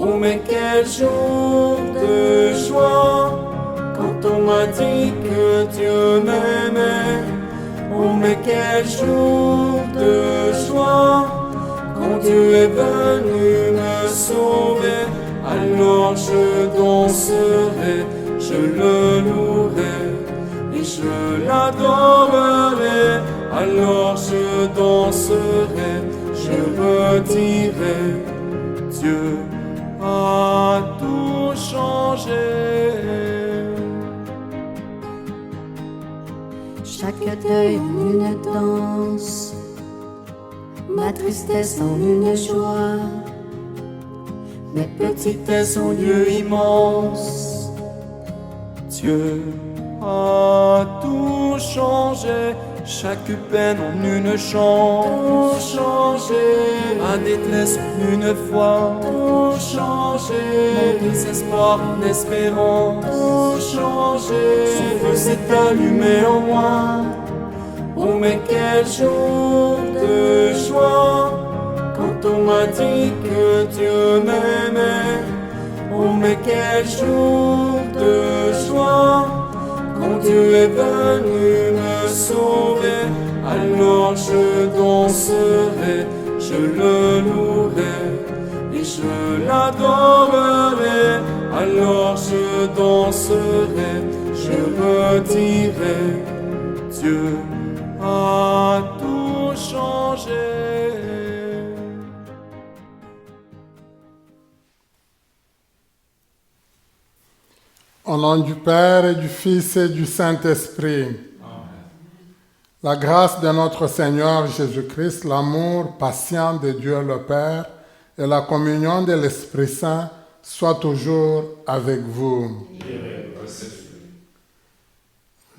Oh mais quel jour de joie, quand on m'a dit que Dieu m'aimait. Oh mais quel jour de joie, quand Dieu est venu me sauver. Alors je danserai, je le louerai et je l'adorerai. Alors je danserai, je redirai, Dieu a tout changé. Chaque deuil en une danse, ma tristesse en une joie, mes petitesses en lieu immense. Dieu a tout changé, chaque peine en une chance. Tout changé, ma détresse en une fois. Tout changé, mon désespoir en espérance. Tout changé, son feu s'est allumé en moi. Oh mais quel jour de joie, quand on m'a dit que Dieu m'aimait. Oh mais quel jour de joie, quand Dieu est venu me sauver. Alors je danserai, je le louerai et je l'adorerai. Alors je danserai, je redirai, Dieu a tout changé. Au nom du Père et du Fils et du Saint-Esprit. Amen. La grâce de notre Seigneur Jésus-Christ, l'amour patient de Dieu le Père et la communion de l'Esprit Saint soient toujours avec vous.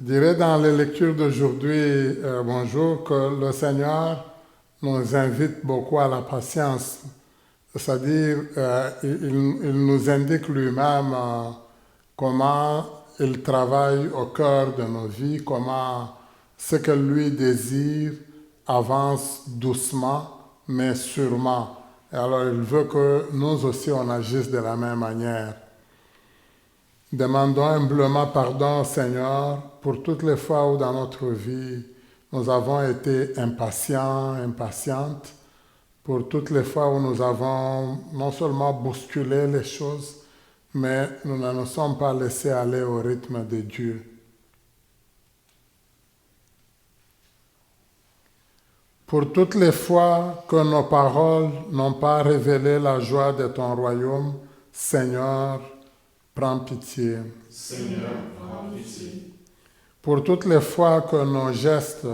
Je dirais dans les lectures d'aujourd'hui, bonjour, que le Seigneur nous invite beaucoup à la patience. C'est-à-dire, il nous indique lui-même comment il travaille au cœur de nos vies, comment ce que lui désire avance doucement, mais sûrement. Et alors, il veut que nous aussi, on agisse de la même manière. Demandons humblement pardon au Seigneur pour toutes les fois où dans notre vie, nous avons été impatients, impatientes, pour toutes les fois où nous avons non seulement bousculé les choses, mais nous ne nous sommes pas laissés aller au rythme de Dieu. Pour toutes les fois que nos paroles n'ont pas révélé la joie de ton royaume, Seigneur, prends pitié. Seigneur, prends pitié. Pour toutes les fois que nos gestes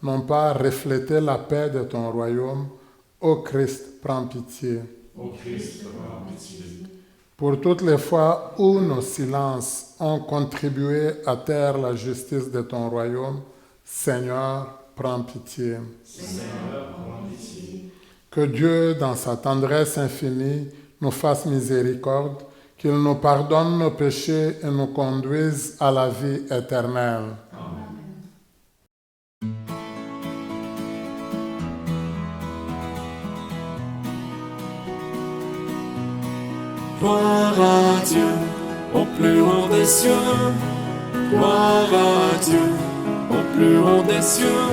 n'ont pas reflété la paix de ton royaume, ô Christ, prends pitié. Ô Christ, prends pitié. Pour toutes les fois où nos silences ont contribué à taire la justice de ton royaume, Seigneur, prends pitié. Seigneur, prends pitié. Que Dieu, dans sa tendresse infinie, nous fasse miséricorde, qu'il nous pardonne nos péchés et nous conduise à la vie éternelle. Gloire à Dieu, au plus haut des cieux. Gloire à Dieu, au plus haut des cieux.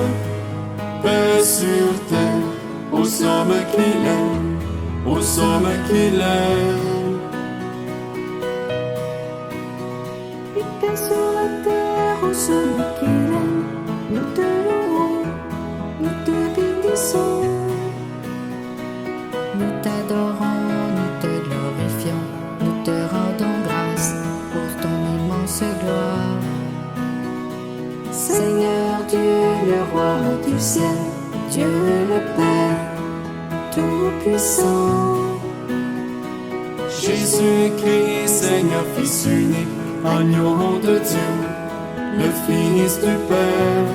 Paix sur terre, aux hommes qu'il aime, aux hommes qu'il aime. Et paix sur la terre, aux hommes qu'il aime. Nous te louons, nous te bénissons. Nous t'adorons, nous te glorifions, nous te rendons grâce pour ton immense gloire. Seigneur Dieu, le roi du ciel, Dieu le Père, tout-puissant. Jésus-Christ, Seigneur, Fils unique, agneau de Dieu, le Fils du Père.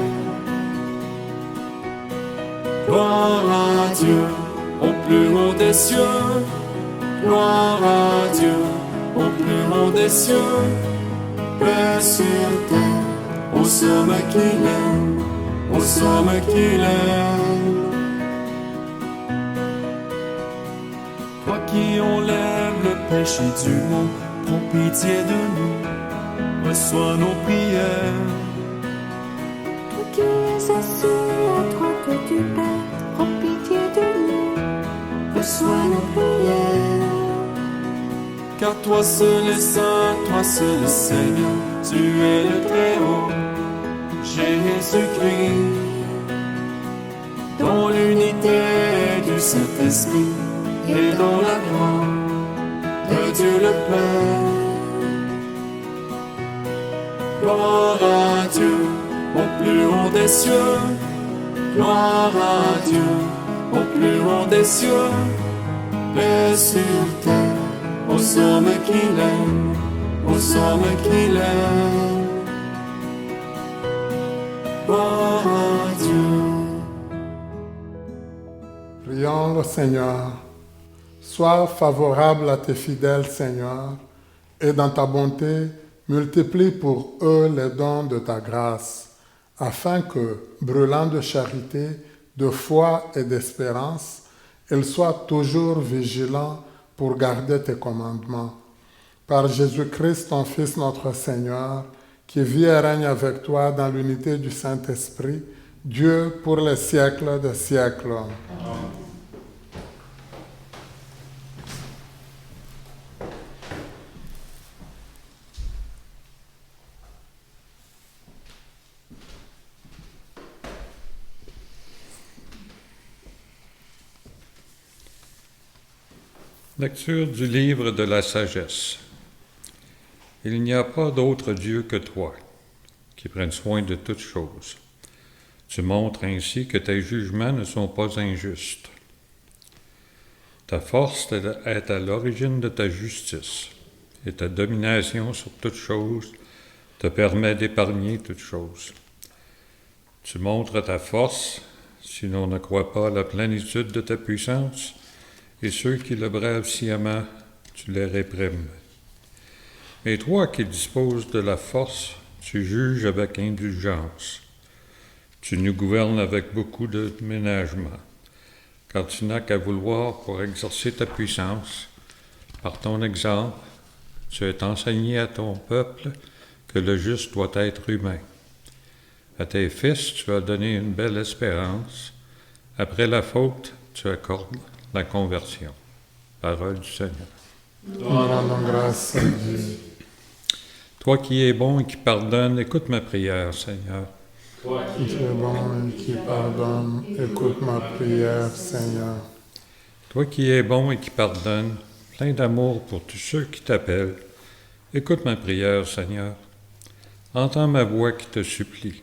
Gloire à Dieu, au plus haut des cieux. Gloire à Dieu, au plus haut des cieux. Paix sur terre, aux hommes qu'il aime, aux hommes qu'il aime. Toi qui enlèves le péchés du monde, prends pitié de nous, reçois nos prières. Toi qui es assis à droite du Père, prends pitié de nous, reçois nos prières. Car toi seul est saint, toi seul est Seigneur, tu es le Très-Haut, Jésus-Christ. Dans l'unité du Saint-Esprit et dans la gloire de Dieu le Père. Gloire à Dieu au plus haut des cieux, gloire à Dieu au plus haut des cieux, paix sur terre aux hommes qu'il aime, aux hommes qu'il aime. Gloire à Dieu. Prions le Seigneur. Sois favorable à tes fidèles, Seigneur, et dans ta bonté, multiplie pour eux les dons de ta grâce, afin que, brûlant de charité, de foi et d'espérance, ils soient toujours vigilants pour garder tes commandements. Par Jésus-Christ, ton Fils, notre Seigneur, qui vit et règne avec toi dans l'unité du Saint-Esprit, Dieu pour les siècles des siècles. Lecture du livre de la sagesse. Il n'y a pas d'autre Dieu que toi, qui prenne soin de toutes choses. Tu montres ainsi que tes jugements ne sont pas injustes. Ta force est à l'origine de ta justice, et ta domination sur toutes choses te permet d'épargner toutes choses. Tu montres ta force, si l'on ne croit pas à la plénitude de ta puissance, et ceux qui le bravent sciemment, tu les réprimes. Et toi qui disposes de la force, tu juges avec indulgence. Tu nous gouvernes avec beaucoup de ménagement, car tu n'as qu'à vouloir pour exercer ta puissance. Par ton exemple, tu as enseigné à ton peuple que le juste doit être humain. À tes fils, tu as donné une belle espérance. Après la faute, tu accordes la conversion. Parole du Seigneur. Nous rendons grâce à Dieu. Toi qui es bon et qui pardonne, écoute ma prière, Seigneur. Toi Qui est bon et qui pardonne, écoute ma prière, Seigneur. Toi qui es bon et qui pardonne, plein d'amour pour tous ceux qui t'appellent, écoute ma prière, Seigneur. Entends ma voix qui te supplie.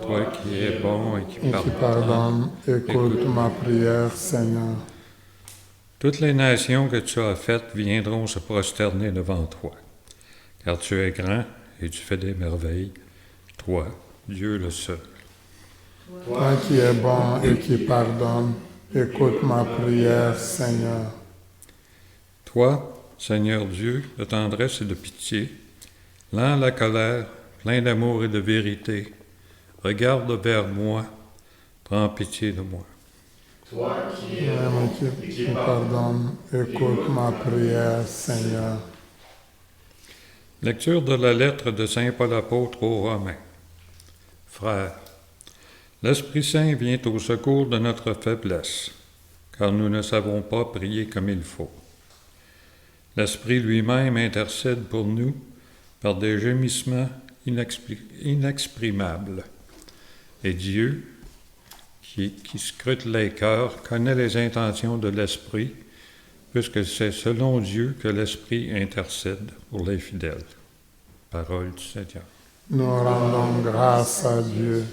Toi qui es bon et qui Et qui pardonne, écoute ma prière, Seigneur. Toutes les nations que tu as faites viendront se prosterner devant toi, car tu es grand et tu fais des merveilles, toi, Dieu le seul. Toi qui es bon et qui pardonne, écoute ma prière, Seigneur. Toi, Seigneur Dieu, de tendresse et de pitié, lent à la colère, plein d'amour et de vérité, regarde vers moi, prends pitié de moi. Toi qui es Même bon et qui qui pardonne, écoute ma prière, Seigneur. Lecture de la lettre de Saint Paul apôtre aux Romains. Frères, l'Esprit Saint vient au secours de notre faiblesse, car nous ne savons pas prier comme il faut. L'Esprit lui-même intercède pour nous par des gémissements inexprimables. Et Dieu, qui scrute les cœurs, connaît les intentions de l'Esprit, puisque c'est selon Dieu que l'Esprit intercède pour les fidèles. Parole du Seigneur. Nous rendons grâce à Dieu.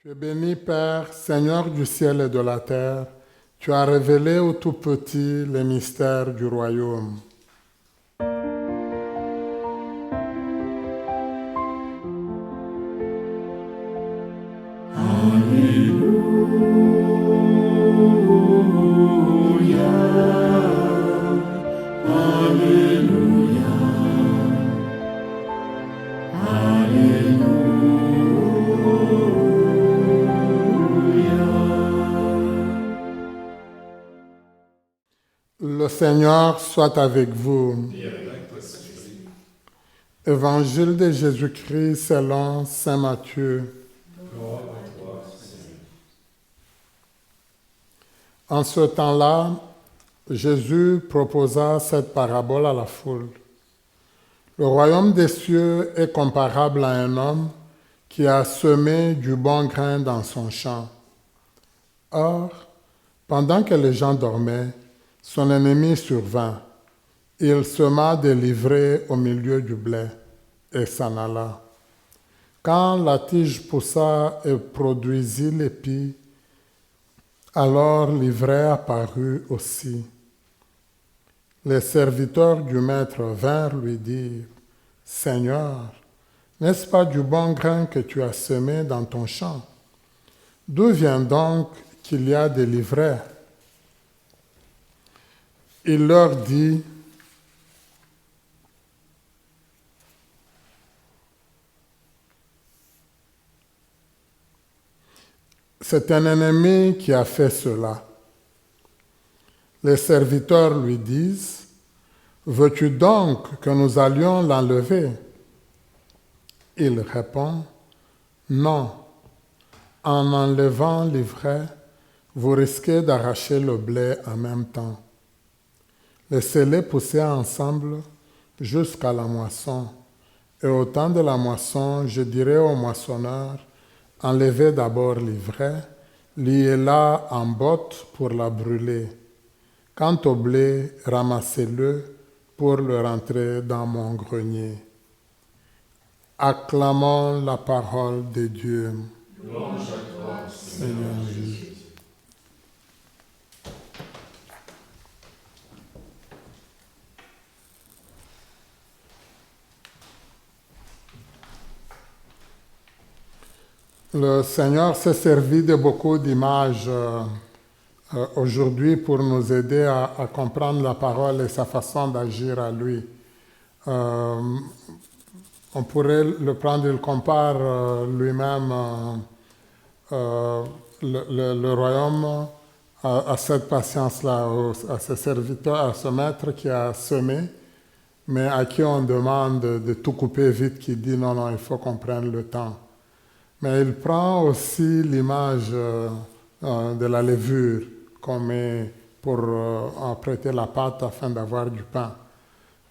Tu es béni, Père, Seigneur du ciel et de la terre, Tu as révélé aux tout petits les mystères du royaume. Le Seigneur soit avec vous. Évangile de Jésus-Christ selon saint Matthieu. En ce temps-là, Jésus proposa cette parabole à la foule. Le royaume des cieux est comparable à un homme qui a semé du bon grain dans son champ. Or, pendant que les gens dormaient, son ennemi survint. Il sema des livrées au milieu du blé et s'en alla. Quand la tige poussa et produisit l'épi, alors l'ivraie apparut aussi. Les serviteurs du maître vinrent lui dire, « Seigneur, n'est-ce pas du bon grain que tu as semé dans ton champ? D'où vient donc qu'il y a des livrées? » Il leur dit, c'est un ennemi qui a fait cela. Les serviteurs lui disent, veux-tu donc que nous allions l'enlever? Il répond, non. En enlevant l'ivraie, vous risquez d'arracher le blé en même temps. Laissez-les pousser ensemble jusqu'à la moisson. Et au temps de la moisson, je dirai aux moissonneurs, enlevez d'abord l'ivraie, liez-la en botte pour la brûler. Quant au blé, ramassez-le pour le rentrer dans mon grenier. Acclamons la parole de Dieu. Louange à toi, Seigneur Jésus. Le Seigneur s'est servi de beaucoup d'images aujourd'hui pour nous aider à comprendre la parole et sa façon d'agir à lui. On pourrait le prendre, il compare lui-même le royaume à cette patience-là, à ce serviteur, à ce maître qui a semé, mais à qui on demande de tout couper vite, qui dit non, il faut qu'on prenne le temps. Mais il prend aussi l'image de la levure qu'on met pour apprêter la pâte afin d'avoir du pain.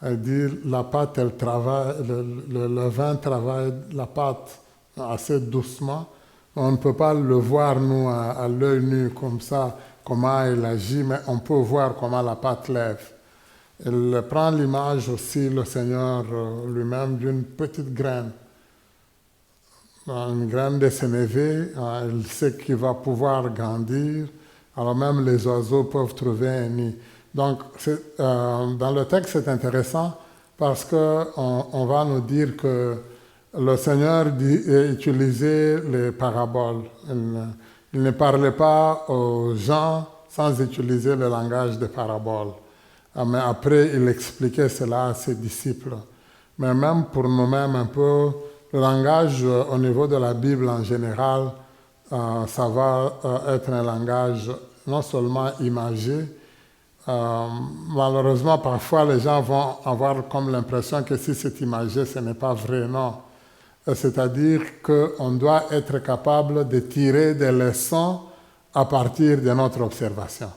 Elle dit la pâte, elle travaille, le levain travaille la pâte assez doucement. On ne peut pas le voir, nous, à l'œil nu, comme ça, comment elle agit, mais on peut voir comment la pâte lève. Il prend l'image aussi, le Seigneur lui-même, d'une petite graine. Une graine de sénévé, il sait qu'il va pouvoir grandir, alors même les oiseaux peuvent trouver un nid. Donc, dans le texte, c'est intéressant parce qu'on va nous dire que le Seigneur utilisait les paraboles. Il ne parlait pas aux gens sans utiliser le langage des paraboles. Mais après, il expliquait cela à ses disciples. Mais même pour nous-mêmes un peu, le langage au niveau de la Bible en général, ça va être un langage non seulement imagé, malheureusement parfois les gens vont avoir comme l'impression que si c'est imagé, ce n'est pas vrai, non. C'est-à-dire qu'on doit être capable de tirer des leçons à partir de notre observation.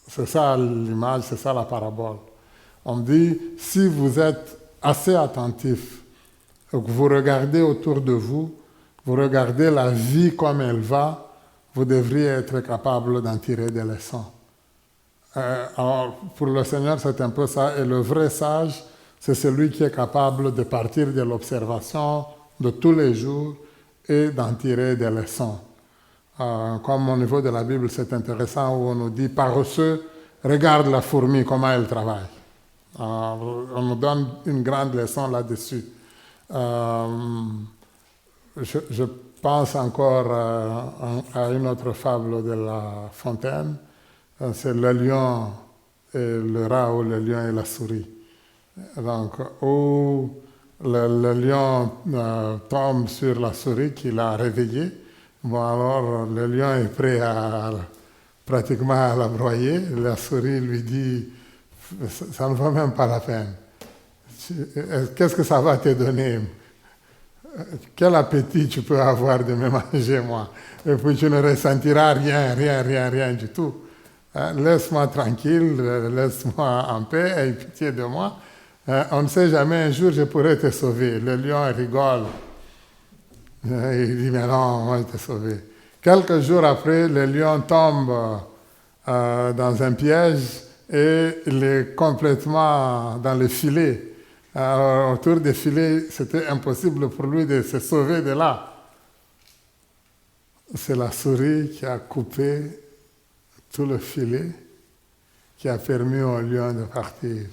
C'est ça l'image, c'est ça la parabole. On dit, si vous êtes assez attentif, que vous regardez autour de vous, vous regardez la vie comme elle va, vous devriez être capable d'en tirer des leçons. Alors, pour le Seigneur, c'est un peu ça. Et le vrai sage, c'est celui qui est capable de partir de l'observation de tous les jours et d'en tirer des leçons. Comme au niveau de la Bible, c'est intéressant où on nous dit paresseux, regarde la fourmi, comment elle travaille. On nous donne une grande leçon là-dessus. Je pense encore à une autre fable de La Fontaine. C'est le lion et le rat ou le lion et la souris. Donc, où le lion tombe sur la souris qui l'a réveillé. Bon, alors le lion est prêt pratiquement à la broyer. La souris lui dit, ça ne vaut même pas la peine. Qu'est-ce que ça va te donner? Quel appétit tu peux avoir de me manger, moi? Et puis tu ne ressentiras rien du tout. Laisse-moi tranquille, laisse-moi en paix, aie pitié de moi. On ne sait jamais, un jour je pourrais te sauver. Le lion rigole. Il dit, mais non, moi je t'ai sauvé. Quelques jours après, le lion tombe dans un piège et il est complètement dans le filet. Alors, autour des filets, c'était impossible pour lui de se sauver de là. C'est la souris qui a coupé tout le filet, qui a permis au lion de partir.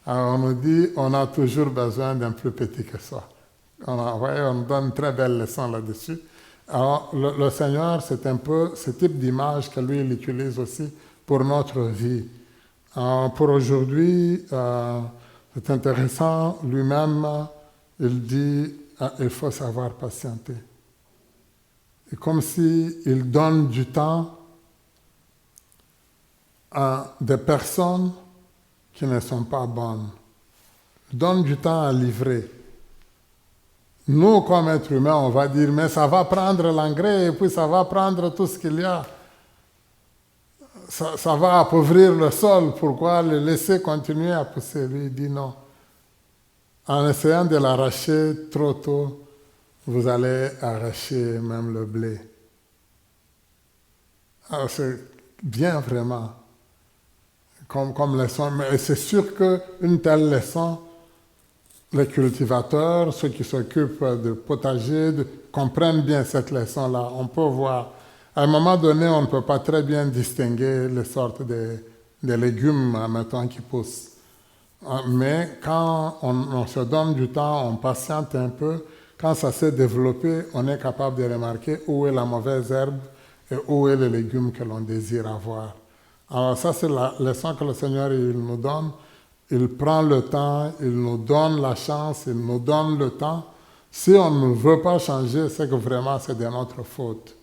Alors on nous dit, on a toujours besoin d'un plus petit que soi. On nous donne une très belle leçon là-dessus. Alors le Seigneur, c'est un peu ce type d'image que lui, il utilise aussi pour notre vie. Pour aujourd'hui, c'est intéressant, lui-même, il dit, il faut savoir patienter. C'est comme s'il donne du temps à des personnes qui ne sont pas bonnes. Il donne du temps à livrer. Nous, comme êtres humains, on va dire, mais ça va prendre l'engrais et puis ça va prendre tout ce qu'il y a. Ça va appauvrir le sol, pourquoi le laisser continuer à pousser? Lui, il dit non. En essayant de l'arracher trop tôt, vous allez arracher même le blé. Alors c'est bien vraiment comme leçon, mais c'est sûr qu'une telle leçon, les cultivateurs, ceux qui s'occupent de potager, comprennent bien cette leçon-là. On peut voir. À un moment donné, on ne peut pas très bien distinguer les sortes de légumes, mettons, qui poussent. Mais quand on se donne du temps, on patiente un peu, quand ça s'est développé, on est capable de remarquer où est la mauvaise herbe et où est le légume que l'on désire avoir. Alors ça, c'est la leçon que le Seigneur il nous donne. Il prend le temps, il nous donne la chance, il nous donne le temps. Si on ne veut pas changer, c'est que vraiment c'est de notre faute.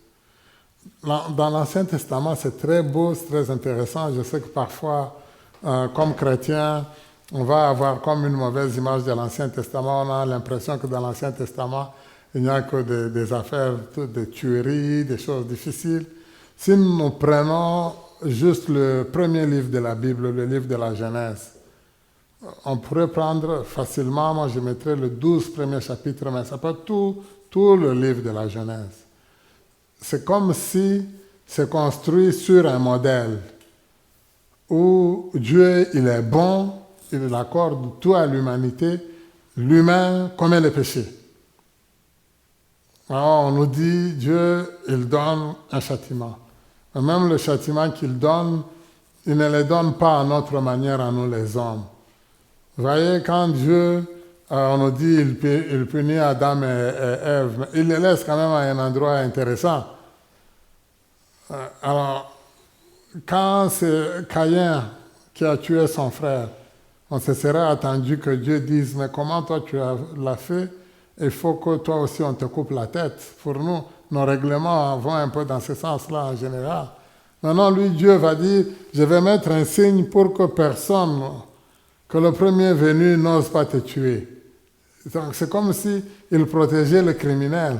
Dans l'Ancien Testament, c'est très beau, c'est très intéressant. Je sais que parfois, comme chrétien, on va avoir comme une mauvaise image de l'Ancien Testament. On a l'impression que dans l'Ancien Testament, il n'y a que des affaires, des tueries, des choses difficiles. Si nous prenons juste le premier livre de la Bible, le livre de la Genèse, on pourrait prendre facilement, moi je mettrais les 12 premiers chapitres, mais ça peut être tout le livre de la Genèse. C'est comme si c'est construit sur un modèle où Dieu, il est bon, il accorde tout à l'humanité, l'humain commet le péché. Alors on nous dit, Dieu, il donne un châtiment. Mais même le châtiment qu'il donne, il ne le donne pas à notre manière, à nous les hommes. Vous voyez, quand Dieu, on nous dit, il punit Adam et Ève, mais il les laisse quand même à un endroit intéressant. Alors, quand c'est Caïn qui a tué son frère, on se serait attendu que Dieu dise, mais comment toi tu l'as fait? Il faut que toi aussi on te coupe la tête. Pour nous, nos règlements vont un peu dans ce sens-là en général. Maintenant, lui, Dieu va dire, je vais mettre un signe pour que personne, que le premier venu n'ose pas te tuer. Donc, c'est comme s'il protégeait le criminel.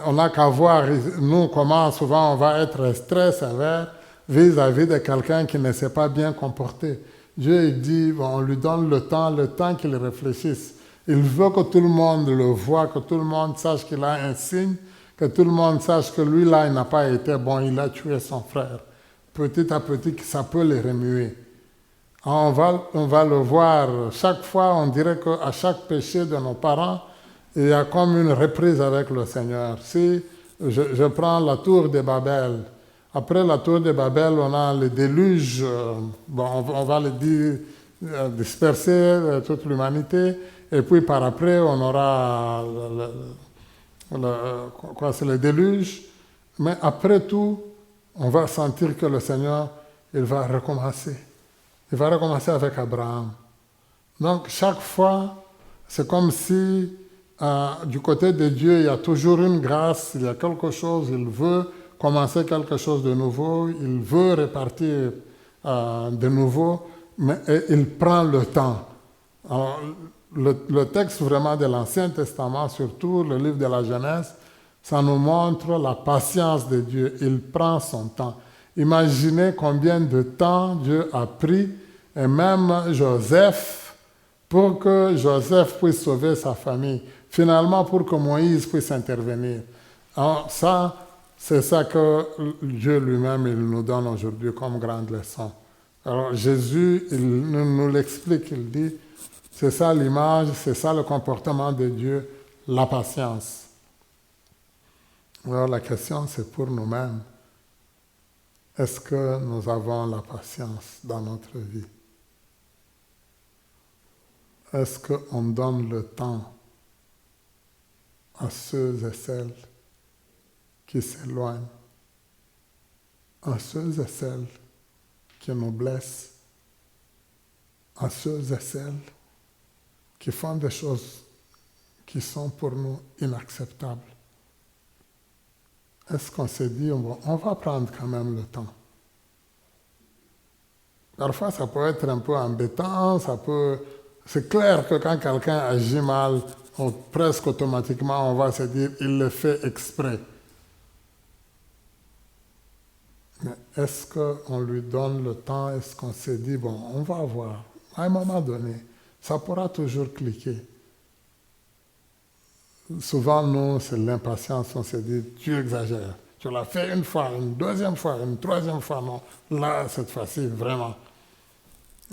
On n'a qu'à voir, nous, comment souvent on va être très sévère vis-à-vis de quelqu'un qui ne s'est pas bien comporté. Dieu, il dit, on lui donne le temps qu'il réfléchisse. Il veut que tout le monde le voie, que tout le monde sache qu'il a un signe, que tout le monde sache que lui, là, il n'a pas été bon, il a tué son frère. Petit à petit, ça peut le remuer. On va le voir chaque fois, on dirait qu'à chaque péché de nos parents, il y a comme une reprise avec le Seigneur. Si je prends la tour de Babel. Après la tour de Babel, on a le déluge, on va le dire, disperser toute l'humanité, et puis par après, on aura c'est le déluge. Mais après tout, on va sentir que le Seigneur, il va recommencer. Il va recommencer avec Abraham. Donc, chaque fois, c'est comme si, du côté de Dieu, il y a toujours une grâce, il y a quelque chose, il veut commencer quelque chose de nouveau, il veut repartir de nouveau, mais il prend le temps. Alors, le texte vraiment de l'Ancien Testament, surtout le livre de la Genèse, ça nous montre la patience de Dieu. Il prend son temps. Imaginez combien de temps Dieu a pris, et même Joseph, pour que Joseph puisse sauver sa famille. Finalement, pour que Moïse puisse intervenir. Alors ça, c'est ça que Dieu lui-même, il nous donne aujourd'hui comme grande leçon. Alors Jésus, il nous l'explique, il dit, c'est ça l'image, c'est ça le comportement de Dieu, la patience. Alors la question, c'est pour nous-mêmes. Est-ce que nous avons la patience dans notre vie? Est-ce qu'on donne le temps à ceux et celles qui s'éloignent, à ceux et celles qui nous blessent, à ceux et celles qui font des choses qui sont pour nous inacceptables? Est-ce qu'on s'est dit, on va prendre quand même le temps? Parfois, ça peut être un peu embêtant, c'est clair que quand quelqu'un agit mal, presque automatiquement, on va se dire, il le fait exprès. Mais est-ce qu'on lui donne le temps? Est-ce qu'on s'est dit, on va voir. À un moment donné, ça pourra toujours cliquer. Souvent, nous, c'est l'impatience. On se dit, tu exagères. Tu l'as fait une fois, une deuxième fois, une troisième fois. Non, là, cette fois-ci, vraiment.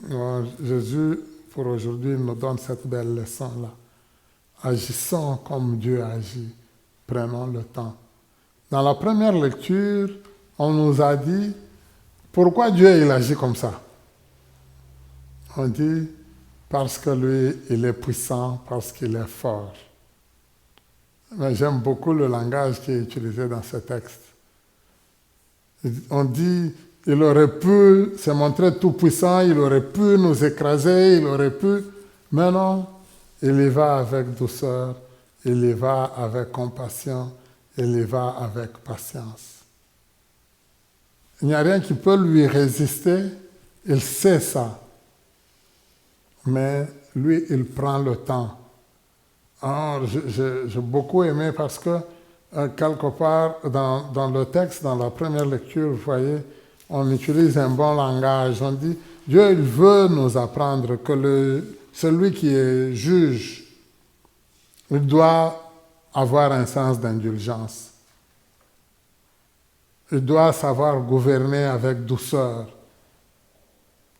Alors, Jésus, pour aujourd'hui, nous donne cette belle leçon-là. Agissons comme Dieu agit. Prenons le temps. Dans la première lecture, on nous a dit pourquoi Dieu il agit comme ça. On dit parce que lui, il est puissant, parce qu'il est fort. Mais j'aime beaucoup le langage qui est utilisé dans ce texte. On dit, il aurait pu se montrer tout puissant, il aurait pu nous écraser, il aurait pu, mais non, il y va avec douceur, il y va avec compassion, il y va avec patience. Il n'y a rien qui peut lui résister, il sait ça. Mais lui, il prend le temps. Alors, j'ai beaucoup aimé parce que quelque part dans le texte, dans la première lecture, vous voyez, on utilise un bon langage. On dit, Dieu il veut nous apprendre que celui qui est juge, il doit avoir un sens d'indulgence. Il doit savoir gouverner avec douceur.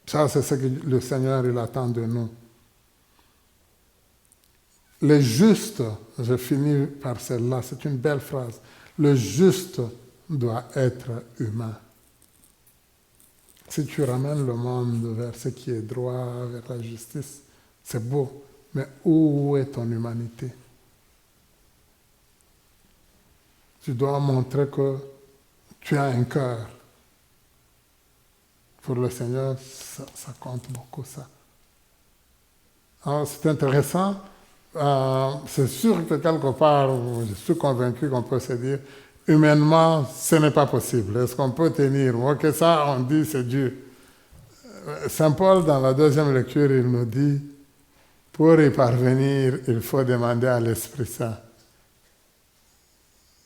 Ça, c'est ce que le Seigneur il attend de nous. Le juste, je finis par celle-là, c'est une belle phrase. Le juste doit être humain. Si tu ramènes le monde vers ce qui est droit, vers la justice, c'est beau. Mais où est ton humanité? Tu dois montrer que tu as un cœur. Pour le Seigneur, ça compte beaucoup, ça. Alors, c'est intéressant. C'est sûr que quelque part, je suis convaincu qu'on peut se dire, humainement, ce n'est pas possible. Est-ce qu'on peut tenir? Ok, ça, on dit, c'est Dieu. Saint Paul, dans la deuxième lecture, il nous dit, pour y parvenir, il faut demander à l'Esprit Saint.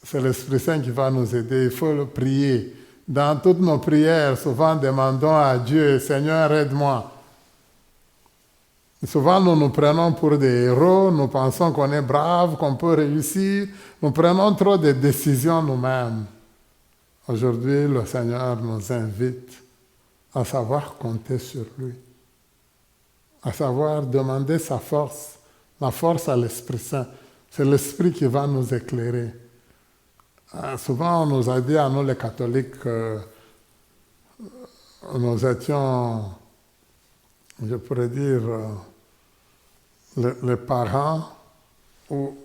C'est l'Esprit Saint qui va nous aider, il faut le prier. Dans toutes nos prières, souvent demandons à Dieu, Seigneur, aide-moi. Souvent, nous nous prenons pour des héros, nous pensons qu'on est brave, qu'on peut réussir. Nous prenons trop de décisions nous-mêmes. Aujourd'hui, le Seigneur nous invite à savoir compter sur lui, à savoir demander sa force, la force à l'Esprit Saint. C'est l'Esprit qui va nous éclairer. Souvent, on nous a dit à nous, les catholiques, que nous étions, je pourrais dire, les parents ou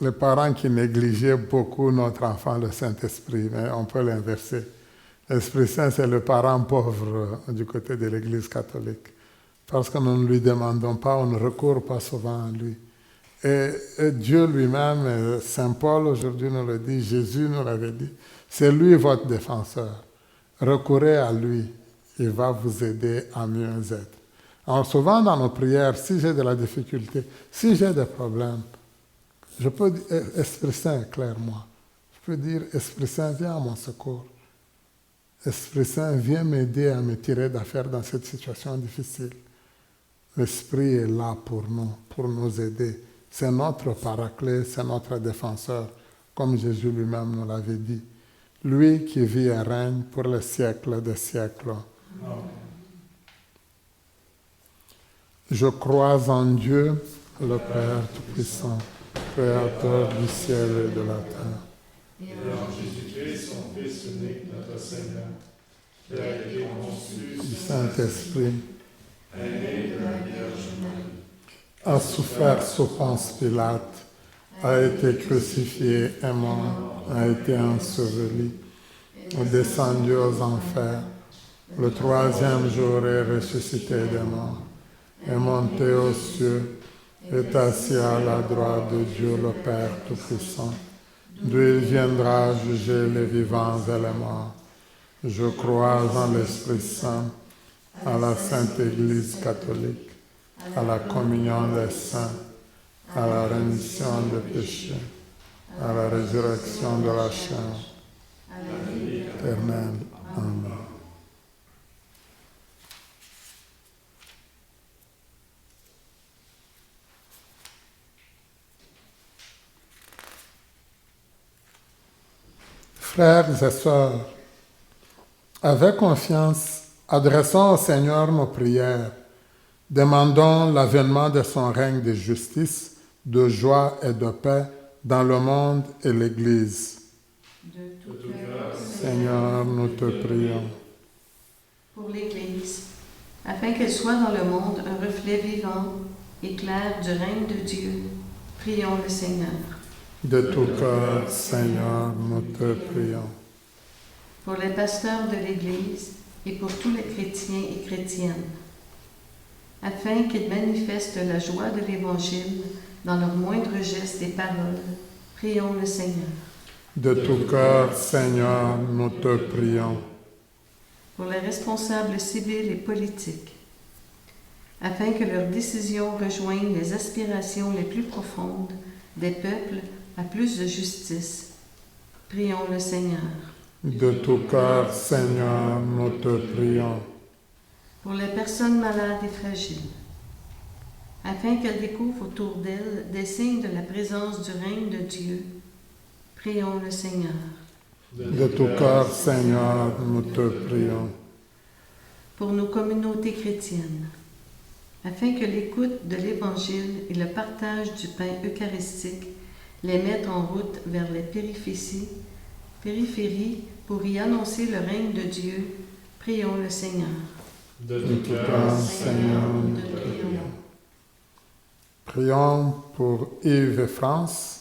les parents qui négligeaient beaucoup notre enfant, le Saint-Esprit, mais on peut l'inverser. L'Esprit Saint, c'est le parent pauvre du côté de l'Église catholique, parce que nous ne lui demandons pas, on ne recourt pas souvent à lui. Et Dieu lui-même, et Saint Paul aujourd'hui nous le dit, Jésus nous l'avait dit, c'est lui votre défenseur. Recourez à lui, il va vous aider à mieux être. Alors souvent dans nos prières, si j'ai de la difficulté, si j'ai des problèmes, je peux dire, Esprit Saint, éclaire-moi. Je peux dire, Esprit Saint, viens à mon secours. Esprit Saint, viens m'aider à me tirer d'affaire dans cette situation difficile. L'Esprit est là pour nous aider. C'est notre paraclet, c'est notre défenseur, comme Jésus lui-même nous l'avait dit. Lui qui vit et règne pour les siècles des siècles. Amen. Je crois en Dieu, le Père Tout-Puissant, Créateur du ciel et de la terre. Et en Jésus-Christ, son Fils unique, notre Seigneur, qui a été conçu du Saint-Esprit, est né de la Vierge Marie, a souffert sous Ponce Pilate, a été crucifié et mort, a été enseveli, est descendu aux enfers, le troisième jour est ressuscité des morts, est monté aux cieux, est assis à la droite de Dieu le Père Tout-Puissant, d'où il viendra juger les vivants et les morts. Je crois en l'Esprit Saint, à la Sainte Église catholique, à la communion des saints, à la rémission des péchés, à la résurrection de la chair, à la vie éternelle. Amen. Frères et sœurs, avec confiance, adressons au Seigneur nos prières. Demandons l'avènement de son règne de justice, de joie et de paix dans le monde et l'Église. De tout cœur, Seigneur, nous te prions. pour l'Église, afin qu'elle soit dans le monde un reflet vivant et clair du règne de Dieu, prions le Seigneur. De tout cœur, Seigneur, nous te prions. Pour les pasteurs de l'Église et pour tous les chrétiens et chrétiennes, afin qu'ils manifestent la joie de l'Évangile dans leurs moindres gestes et paroles, prions le Seigneur. De tout cœur, Seigneur, nous te prions. Pour les responsables civils et politiques, afin que leurs décisions rejoignent les aspirations les plus profondes des peuples à plus de justice, prions le Seigneur. De tout cœur, Seigneur, nous te prions. Pour les personnes malades et fragiles, afin qu'elles découvrent autour d'elles des signes de la présence du règne de Dieu, prions le Seigneur. De tout cœur, Seigneur, nous te prions. Pour nos communautés chrétiennes, afin que l'écoute de l'Évangile et le partage du pain eucharistique les mettent en route vers les périphéries pour y annoncer le règne de Dieu, prions le Seigneur. de De tout tout cœur, cœur, Seigneur, nous te prions. Prions pour Yves et France.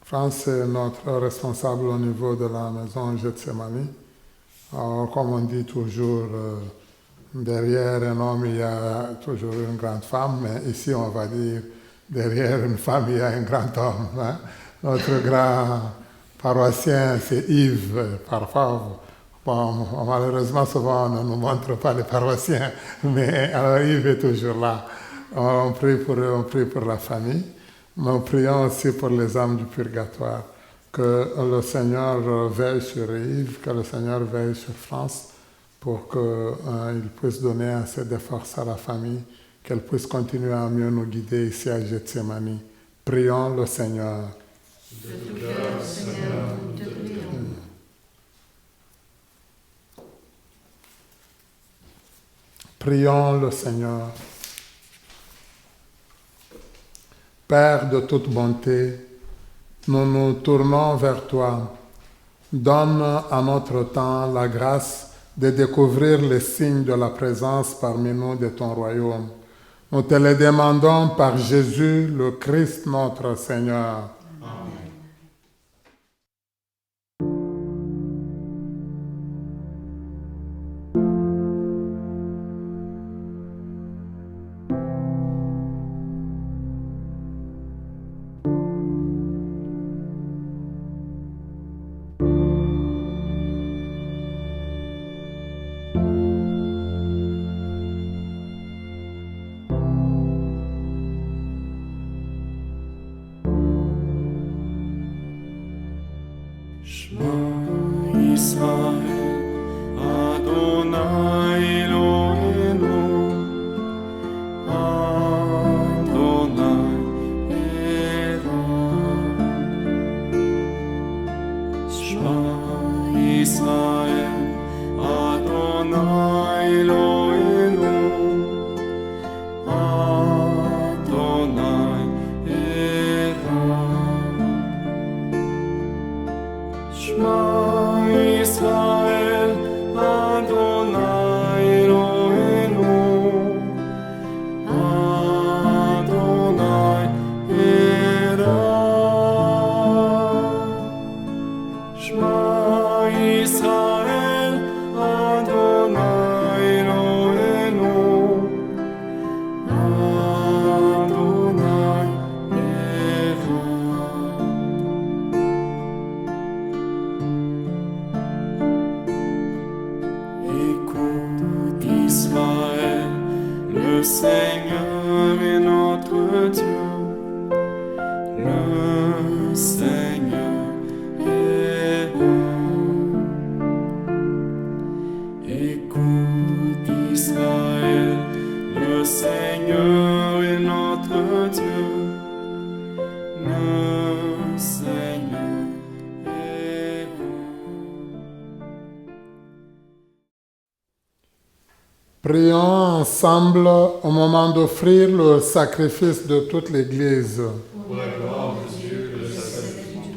France est notre responsable au niveau de la maison Gethsemane. Alors, comme on dit toujours, derrière un homme, il y a toujours une grande femme, mais ici, on va dire, derrière une femme, il y a un grand homme. Hein? Notre grand paroissien, c'est Yves. Parfois, bon, malheureusement, souvent, on ne nous montre pas les paroissiens, mais alors Yves est toujours là. On prie pour eux, on prie pour la famille. Nous prions aussi pour les âmes du purgatoire, que le Seigneur veille sur Yves, que le Seigneur veille sur France, pour qu'il puisse donner assez de force à la famille, qu'elle puisse continuer à mieux nous guider ici à Gethsemane. Prions le Seigneur. De tout cœur, Seigneur, nous te prions. Prions le Seigneur. Père de toute bonté, nous nous tournons vers toi. Donne à notre temps la grâce de découvrir les signes de la présence parmi nous de ton royaume. Nous te les demandons par Jésus, le Christ notre Seigneur. Shema Israël, Adonai Eloheinu, Adonai Echad. Shema Israël, Adonai Eloheinu, Adonai Echad. Shema Israël, Adonai Eloheinu, Adonai Echad. Shema Israël, Adonai Eloheinu, Adonai Echad. Écoute Israël, le Seigneur est notre Dieu. Le Seigneur est bon. Écoute Israël, le Seigneur est notre Dieu. Le Seigneur est bon. Prions ensemble au moment d'offrir le sacrifice de toute l'Église. Pour la gloire de Dieu, le salut.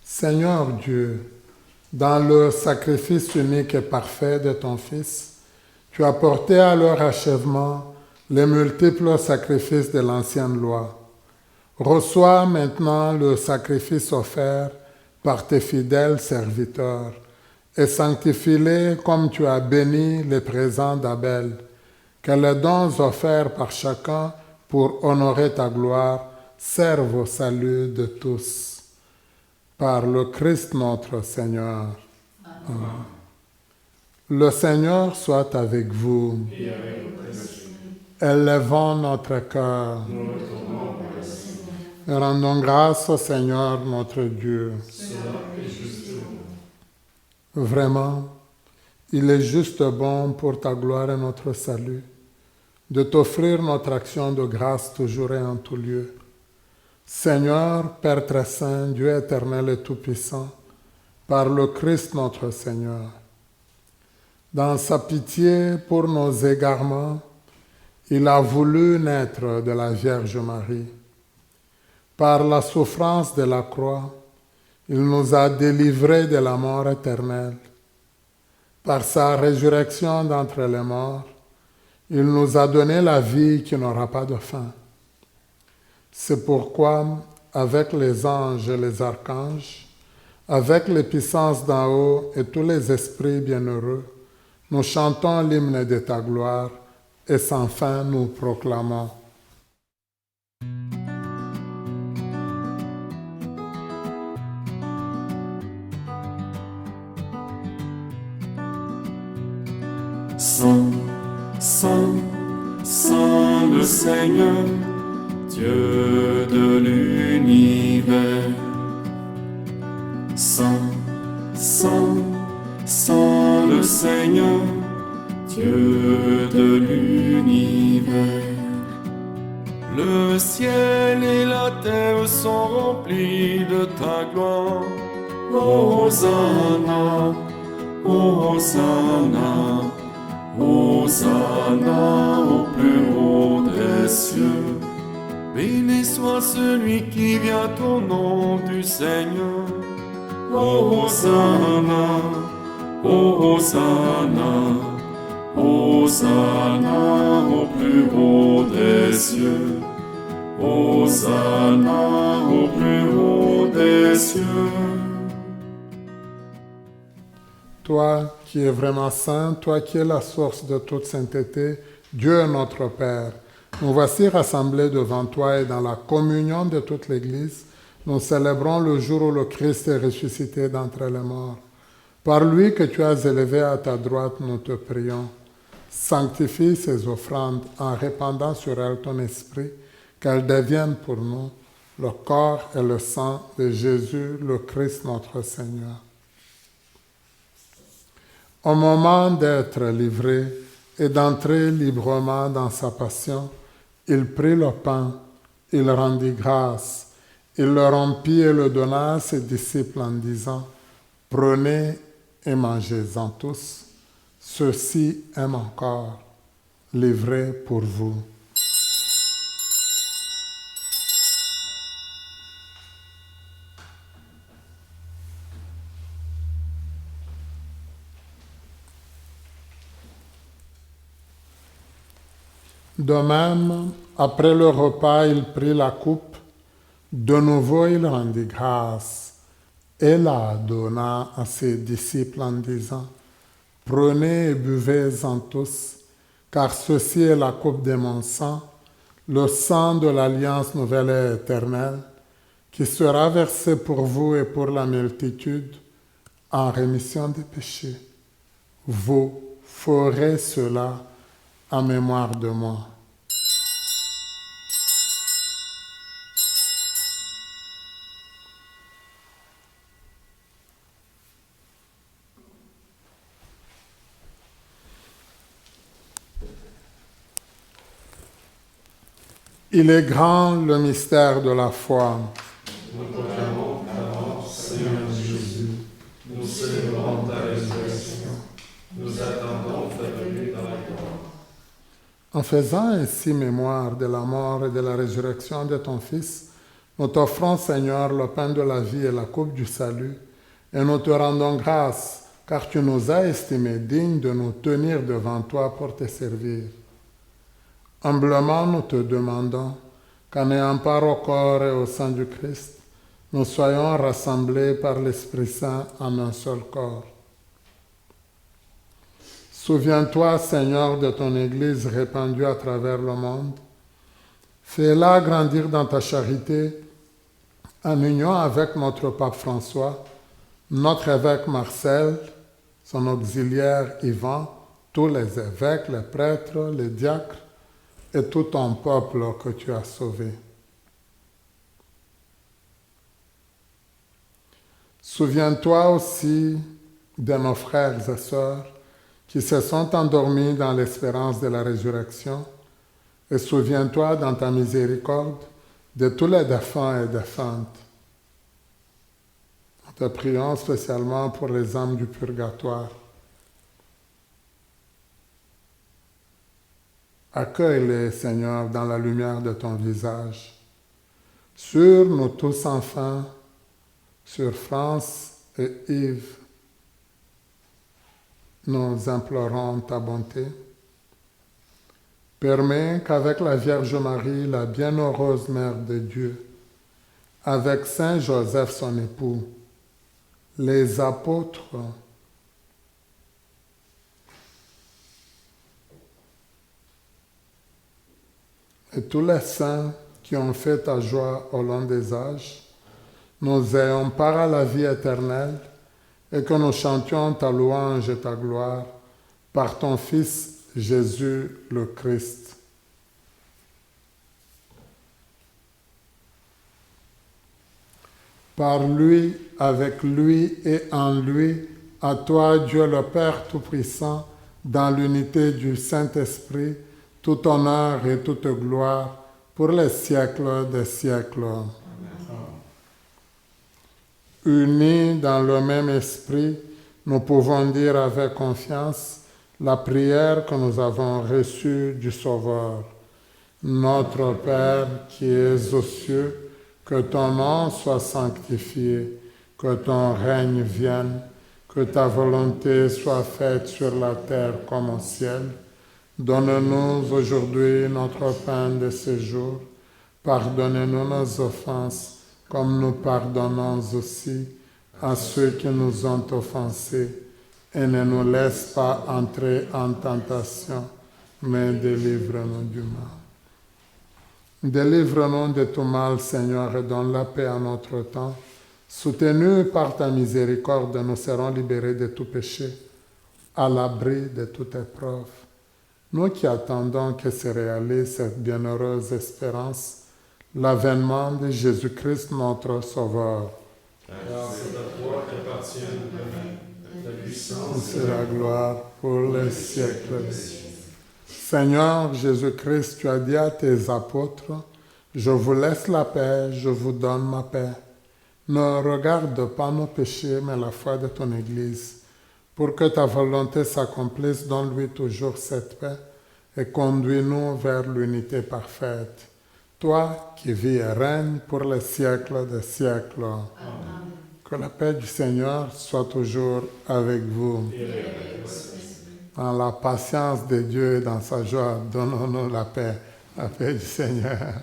Seigneur Dieu, dans le sacrifice unique et parfait de ton Fils, tu as porté à leur achèvement les multiples sacrifices de l'ancienne loi. Reçois maintenant le sacrifice offert par tes fidèles serviteurs et sanctifie-les comme tu as béni les présents d'Abel, que les dons offerts par chacun pour honorer ta gloire servent au salut de tous. Par le Christ notre Seigneur. Amen. Le Seigneur soit avec vous. Et avec votre esprit, Élevons notre cœur. nous le tournons vers le Seigneur. Et rendons grâce au Seigneur notre Dieu. Cela est juste et bon. Vraiment, il est juste bon pour ta gloire et notre salut de t'offrir notre action de grâce toujours et en tout lieu. Seigneur, Père très saint, Dieu éternel et tout-puissant, par le Christ notre Seigneur. Dans sa pitié pour nos égarements, il a voulu naître de la Vierge Marie. Par la souffrance de la croix, il nous a délivrés de la mort éternelle. Par sa résurrection d'entre les morts, il nous a donné la vie qui n'aura pas de fin. C'est pourquoi, avec les anges et les archanges, avec les puissances d'en haut et tous les esprits bienheureux, nous chantons l'hymne de ta gloire et sans fin nous proclamons. Saint, Saint, Saint le Seigneur, Dieu de l'univers. Saint, Saint, Saint le Seigneur, Dieu de l'univers. Le ciel et la terre sont remplis de ta gloire. Hosanna, Hosanna, Hosanna au plus haut des cieux. Béni soit celui qui vient au nom du Seigneur. Hosanna, Hosanna, Hosanna au plus haut des cieux. Hosanna au plus haut des cieux. Toi qui es vraiment saint, toi qui es la source de toute sainteté, Dieu notre Père, nous voici rassemblés devant toi et dans la communion de toute l'Église, nous célébrons le jour où le Christ est ressuscité d'entre les morts. Par lui que tu as élevé à ta droite, nous te prions. Sanctifie ces offrandes en répandant sur elles ton esprit, qu'elles deviennent pour nous le corps et le sang de Jésus, le Christ notre Seigneur. Au moment d'être livré et d'entrer librement dans sa passion, il prit le pain, il rendit grâce, il le rompit et le donna à ses disciples en disant, « Prenez et mangez-en tous, ceci est mon corps, livré pour vous. » De même, après le repas, il prit la coupe. De nouveau, il rendit grâce et la donna à ses disciples en disant, « Prenez et buvez-en tous, car ceci est la coupe de mon sang, le sang de l'alliance nouvelle et éternelle, qui sera versé pour vous et pour la multitude en rémission des péchés. Vous ferez cela en mémoire de moi. » Il est grand le mystère de la foi. Nous proclamons ta mort, Seigneur Jésus. Nous célébrons ta résurrection. Nous attendons ta venue dans la gloire. En faisant ainsi mémoire de la mort et de la résurrection de ton Fils, nous t'offrons, Seigneur, le pain de la vie et la coupe du salut, et nous te rendons grâce, car tu nous as estimés dignes de nous tenir devant toi pour te servir. Humblement, nous te demandons qu'en ayant part au corps et au sang du Christ, nous soyons rassemblés par l'Esprit Saint en un seul corps. Souviens-toi, Seigneur, de ton Église répandue à travers le monde. Fais-la grandir dans ta charité en union avec notre pape François, notre évêque Marcel, son auxiliaire Ivan, tous les évêques, les prêtres, les diacres, et tout ton peuple que tu as sauvé. Souviens-toi aussi de nos frères et sœurs qui se sont endormis dans l'espérance de la résurrection, et souviens-toi dans ta miséricorde de tous les défunts et défuntes. Nous te prions spécialement pour les âmes du purgatoire. Accueille-les, Seigneur, dans la lumière de ton visage. Sur nous tous enfin, sur France et Yves, nous implorons ta bonté. Permets qu'avec la Vierge Marie, la bienheureuse Mère de Dieu, avec Saint Joseph son époux, les apôtres, et tous les saints qui ont fait ta joie au long des âges, nous ayons part à la vie éternelle et que nous chantions ta louange et ta gloire par ton Fils Jésus le Christ. Par lui, avec lui et en lui, à toi, Dieu le Père Tout-Puissant, dans l'unité du Saint-Esprit, tout honneur et toute gloire pour les siècles des siècles. Amen. Unis dans le même esprit, nous pouvons dire avec confiance la prière que nous avons reçue du Sauveur. Notre Père qui es aux cieux, que ton nom soit sanctifié, que ton règne vienne, que ta volonté soit faite sur la terre comme au ciel. Donne-nous aujourd'hui notre pain de ce jour. Pardonne-nous nos offenses, comme nous pardonnons aussi à ceux qui nous ont offensés. Et ne nous laisse pas entrer en tentation, mais délivre-nous du mal. Délivre-nous de tout mal, Seigneur, et donne la paix à notre temps. Soutenus par ta miséricorde, nous serons libérés de tout péché, à l'abri de toute épreuve. Nous qui attendons que se réalise cette bienheureuse espérance, l'avènement de Jésus-Christ notre Sauveur. Car c'est à toi qu'appartiennent le règne, la puissance Et la gloire pour les siècles des siècles. Seigneur Jésus-Christ, tu as dit à tes apôtres, je vous laisse la paix, je vous donne ma paix. Ne regarde pas nos péchés, mais la foi de ton Église. Pour que ta volonté s'accomplisse, donne-lui toujours cette paix et conduis-nous vers l'unité parfaite. Toi qui vis et règnes pour les siècles des siècles. Amen. Que la paix du Seigneur soit toujours avec vous. Dans la patience de Dieu et dans sa joie, donnons-nous la paix du Seigneur.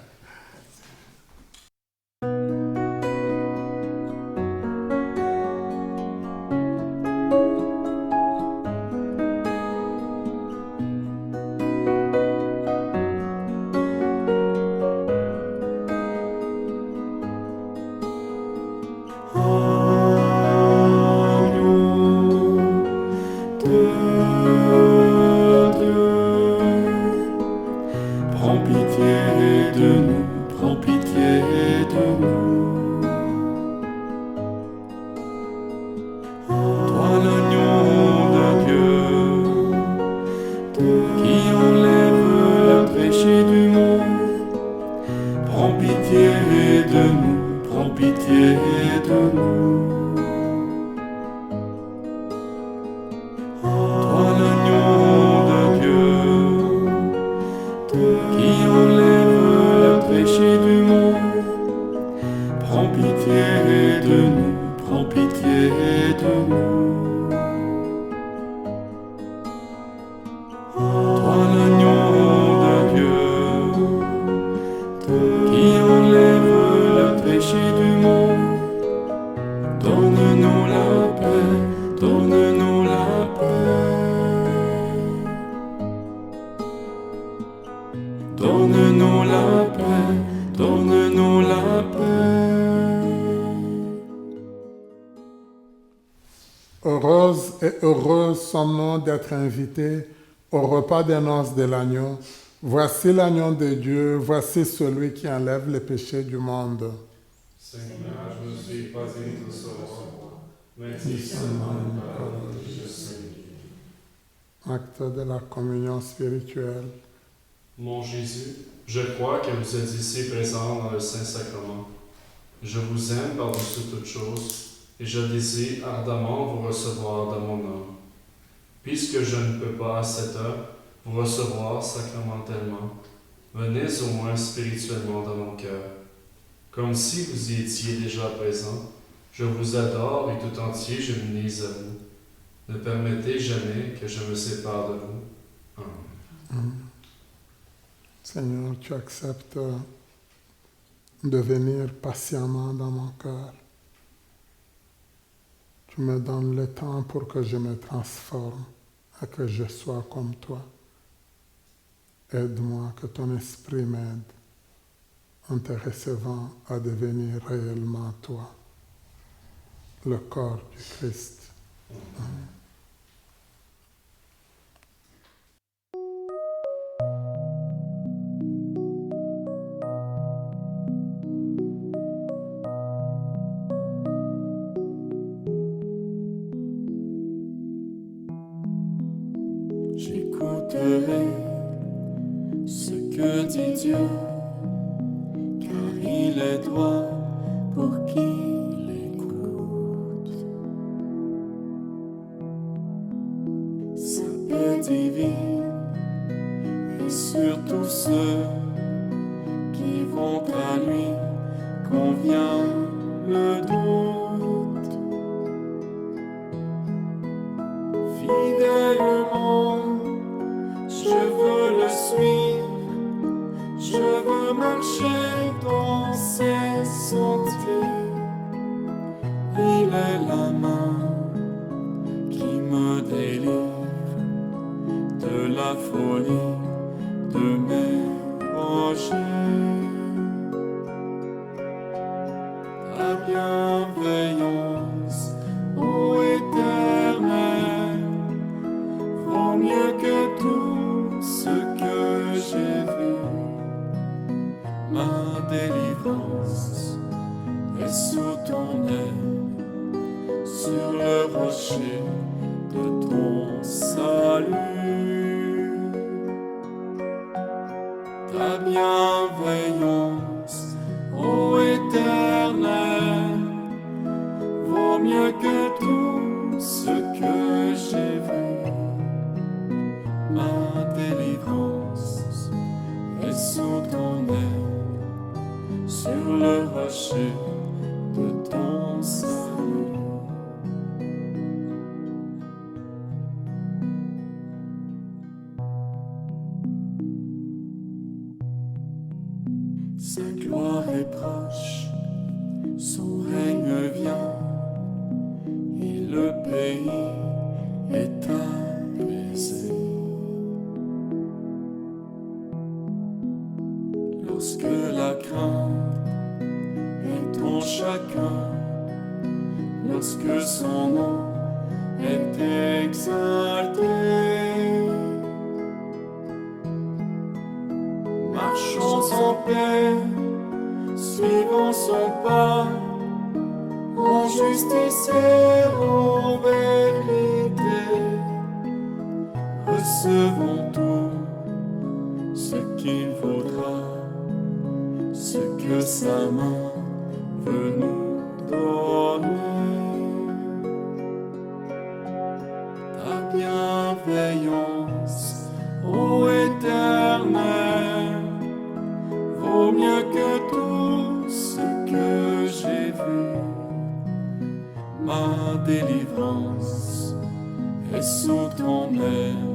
Heureuse et heureuse sommes-nous d'être invités au repas des noces de l'agneau. Voici l'agneau de Dieu, voici celui qui enlève les péchés du monde. Seigneur, je ne suis pas digne de recevoir, mais dis seulement une parole et je serai. Acte de la communion spirituelle. Mon Jésus, je crois que vous êtes ici présent dans le Saint-Sacrement. Je vous aime par-dessus toutes choses et je désire ardemment vous recevoir dans mon âme. Puisque je ne peux pas à cette heure vous recevoir sacramentellement, venez au moins spirituellement dans mon cœur. Comme si vous y étiez déjà présent, je vous adore et tout entier je m'unis à vous. Ne permettez jamais que je me sépare de vous. Amen. Seigneur, tu acceptes de venir patiemment dans mon cœur. Tu me donnes le temps pour que je me transforme et que je sois comme toi. Aide-moi, que ton esprit m'aide en te recevant à devenir réellement toi, le corps du Christ. Amen. J'écouterai ce que dit Dieu, car il est droit pour qui l'écoute. Sa paix divine est sur tous ceux Fidèlement, je veux le suivre, je veux marcher dans ses sentiers. Il est la main qui me délivre de la folie de mes rochers. Ta bienveillance, ô Éternel, vaut mieux que tout ce que j'ai vu. Ma délivrance est sous ton aile, sur le rocher de ton salut. Ta bienveillance, ô Éternel, vaut mieux que tout ce que j'ai vu. Ma délivrance est sous ton aile, sur le rocher de ton salut. Sa gloire est proche, son règne vient, et le pays est apaisé. Lorsque la crainte est en chacun, lorsque son nom est exalté, marchons en paix, suivons son pas, en justice et en vérité. Recevons tout ce qu'il vaudra, ce que sa main veut nous donner. Ta bienveillance, ô Éternel, vaut mieux que tout ce que j'ai vu. Ma délivrance est sous ton aile,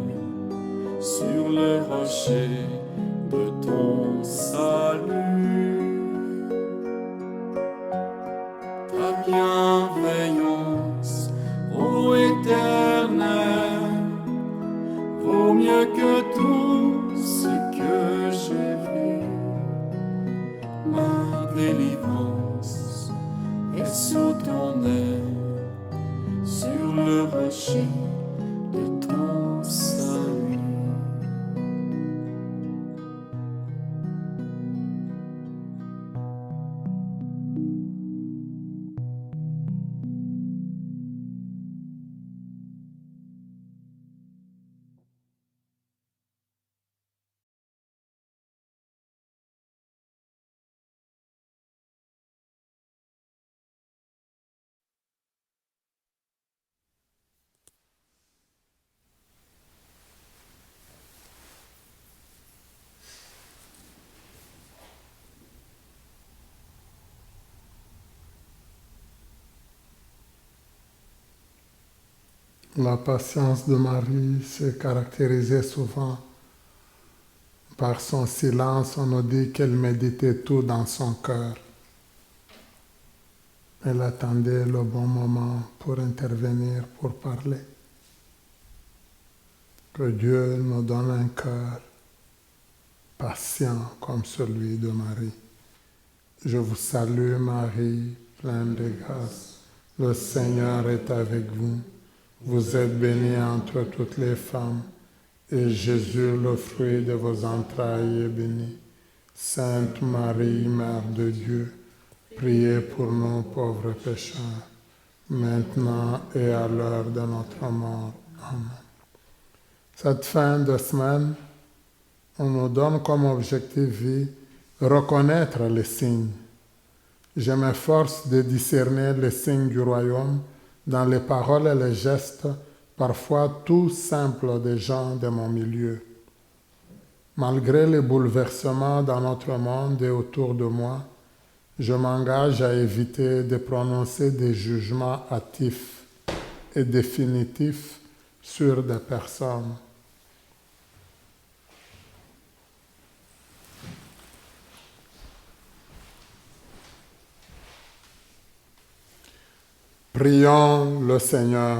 sur le rocher de ton salut. Ta bienveillance, ô Éternel, vaut mieux que tout ce que j'ai vu. Ma délivrance est sous ton aile, sur le rocher de ton salut. La patience de Marie se caractérisait souvent par son silence. On nous dit qu'elle méditait tout dans son cœur. Elle attendait le bon moment pour intervenir, pour parler. Que Dieu nous donne un cœur patient comme celui de Marie. Je vous salue Marie, pleine de grâce. Le Seigneur est avec vous. Vous êtes bénie entre toutes les femmes, et Jésus, le fruit de vos entrailles, est béni. Sainte Marie, Mère de Dieu, priez pour nous pauvres pécheurs, maintenant et à l'heure de notre mort. Amen. Cette fin de semaine, on nous donne comme objectif vie reconnaître les signes. Je m'efforce de discerner les signes du royaume dans les paroles et les gestes, parfois tout simples des gens de mon milieu. Malgré les bouleversements dans notre monde et autour de moi, je m'engage à éviter de prononcer des jugements hâtifs et définitifs sur des personnes. Prions le Seigneur.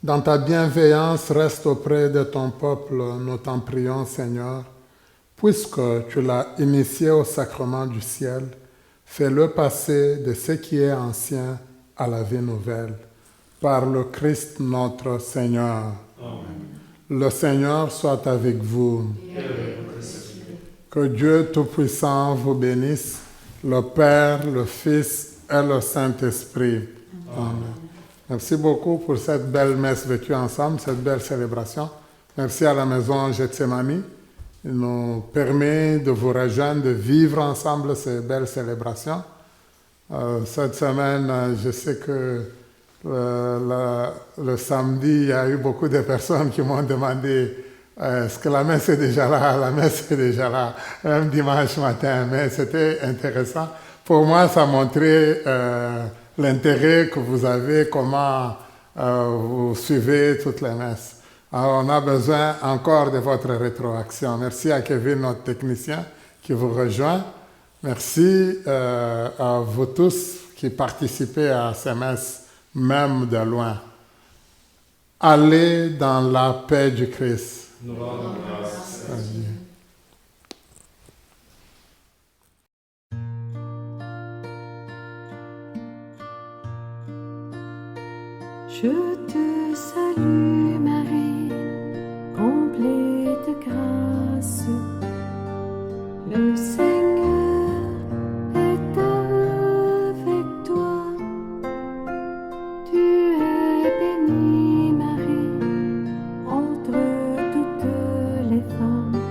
Dans ta bienveillance, reste auprès de ton peuple, nous t'en prions, Seigneur. Puisque tu l'as initié au sacrement du ciel, fais-le passer de ce qui est ancien à la vie nouvelle. Par le Christ notre Seigneur. Amen. Le Seigneur soit avec vous. Et avec votre esprit. Que Dieu Tout-Puissant vous bénisse, le Père, le Fils et le Saint-Esprit. Amen. Merci beaucoup pour cette belle messe vécue ensemble, cette belle célébration. Merci à la maison Gethsemane. Il nous permet de vous rejoindre, de vivre ensemble ces belles célébrations. Cette semaine, je sais que le samedi, il y a eu beaucoup de personnes qui m'ont demandé est-ce que la messe est déjà là? La messe est déjà là, même dimanche matin. Mais c'était intéressant. Pour moi, ça montrait l'intérêt que vous avez, comment vous suivez toutes les messes. Alors, on a besoin encore de votre rétroaction. Merci à Kevin, notre technicien, qui vous rejoint. Merci à vous tous qui participez à ces messes, même de loin. Allez dans la paix du Christ. Nous rendons grâce à Dieu. Je te salue Marie, comblée de grâce. Le Seigneur est avec toi. Tu es bénie Marie, entre toutes les femmes.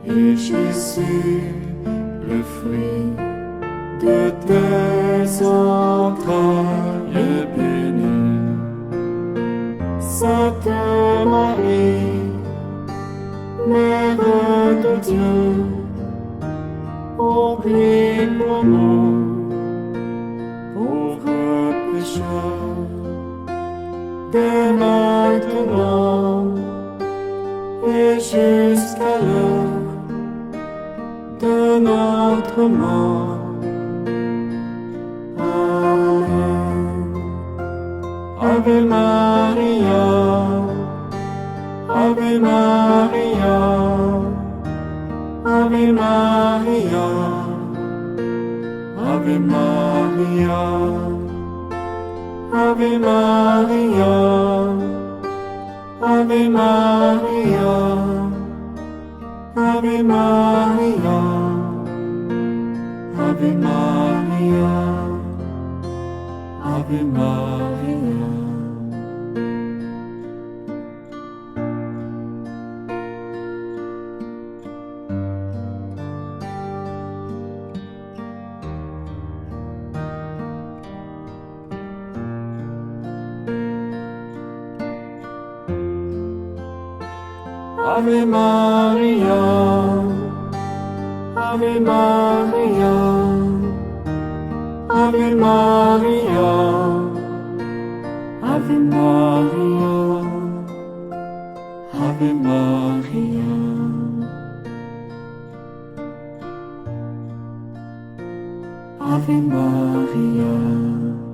Et Jésus, le fruit de tes entrailles, est béni. Sainte Marie, Mère de Dieu, prie pour nous, pauvres pécheurs, dès maintenant et jusqu'à l'heure de notre mort. Amen. Ave Maria, Ave Maria, Ave Maria, Ave Maria, Ave Maria, Ave Maria, Ave Maria, Ave Maria, Ave Maria. Ave Maria, Ave Maria, Ave Maria, Ave Maria, Ave Maria, Ave Maria.